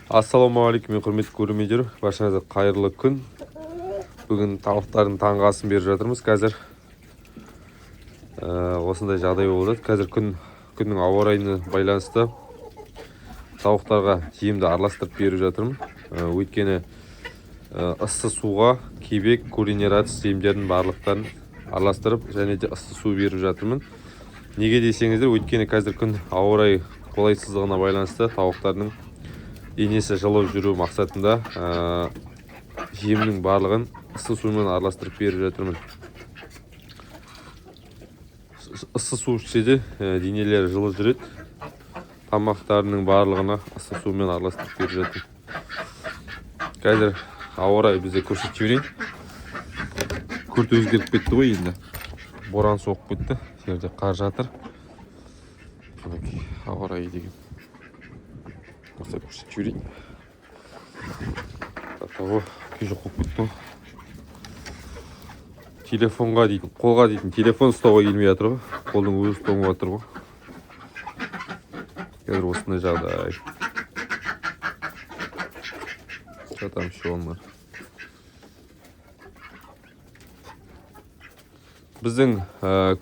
Ассалаумағалейкум, құрметті көрермендер, баршаңызға қайырлы күн. Бүгін тауықтардың таңғы асын беріп жатырмыз. Қазір осындай жағдай болып жатыр. Қазір күннің ауа райына байланысты тауықтарға жемді араластырып беріп жатырмын. Өйткені ыссы суға кебек, куринератс жемдердің барлықтарын араластырып және де ыссы су беріп жатырмын. Неге десеңіздер, өйткені қазір күн ауа райы қолайсыздығына байланысты тауықтардың енесі жылы жүру мақсатында жемнің барлығын ыссы сумен араластырып беріп жатырмын. Ыссы су ішсе де денелері жылы жүреді. Тамақтарының барлығына ыссы сумен араластырып беріп жатырмын. Қазір ауа райы бізде көрсетіп жіберейін. Күрт өзгеріп кетті ғой енді. Боран соғып кетті. Жерде қар жатыр. Ауа райы деген. Осылай көрсетіп жіберейін. Татауы күй жоқ болып кетті ғой. Телефонға дейтін, қолға дейтін телефон ұстауға келмей жатыр ғой. Қолдың өзі тоңып жатыр ғой. Қазір осындай жағдай. Жатам шоғынлар. Біздің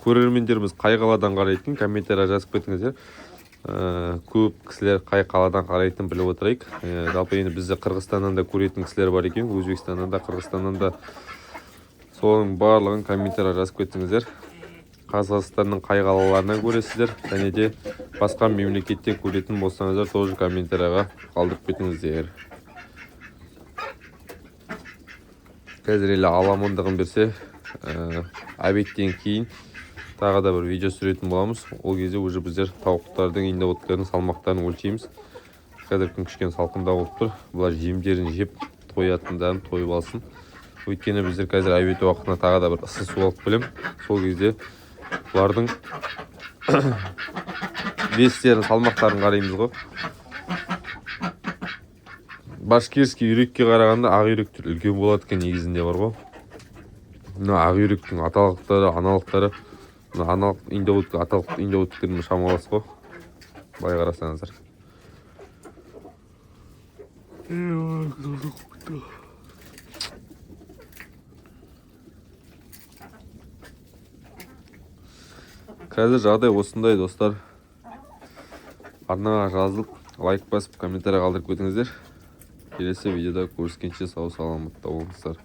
көрермендеріміз қай қаладан қарайтын, комментария жазып кетіңіздер. Көп кісілер қай қаладан қарайтын біліп отырайық. Жалпы енді бізді Қырғызстаннан да көретін кісілер бар екен, Өзбекстаннан да, Қырғызстаннан да. Соның барлығын комментария жазып кетіңіздер. Қазақстанның қай қалаларынан көресіздер, және де басқа мемлекеттен көретін болсаңыздар, тоже комментарияға қалдырып кетіңіздер. Қазір елі аламандығын берсе, обедтен кейін тағы да бір видео түсіретін боламыз. Ол кезде уже біздер тауықтардың индоводтардың салмақтарын өлшейміз. Қазір күн кішкене салқындау болып тұр. Бұлар жемдерін жеп тоятындарын тойып алсын. Өйткені біздер қазір обед уақытына тағы да бір ыссы су алып білем. Сол кезде бұлардың вестерін, салмақтарын қараймыз ғой. Башкирский үйрекке қарағанда ақ үйректер үлкен болады екен негізінде бар ғой. Мына ақ үйректің аталықтары, аналықтары, аналық индоводтық, аталық индоводтықтермен шамалас қой. Былай қарасаңыздар. Қазір жағдай осындай, достар. Арнаға жазылып, лайк басып, комментария қалдырып кетіңіздер. Келесі видеода көріскенше сау саламатта болыңыздар.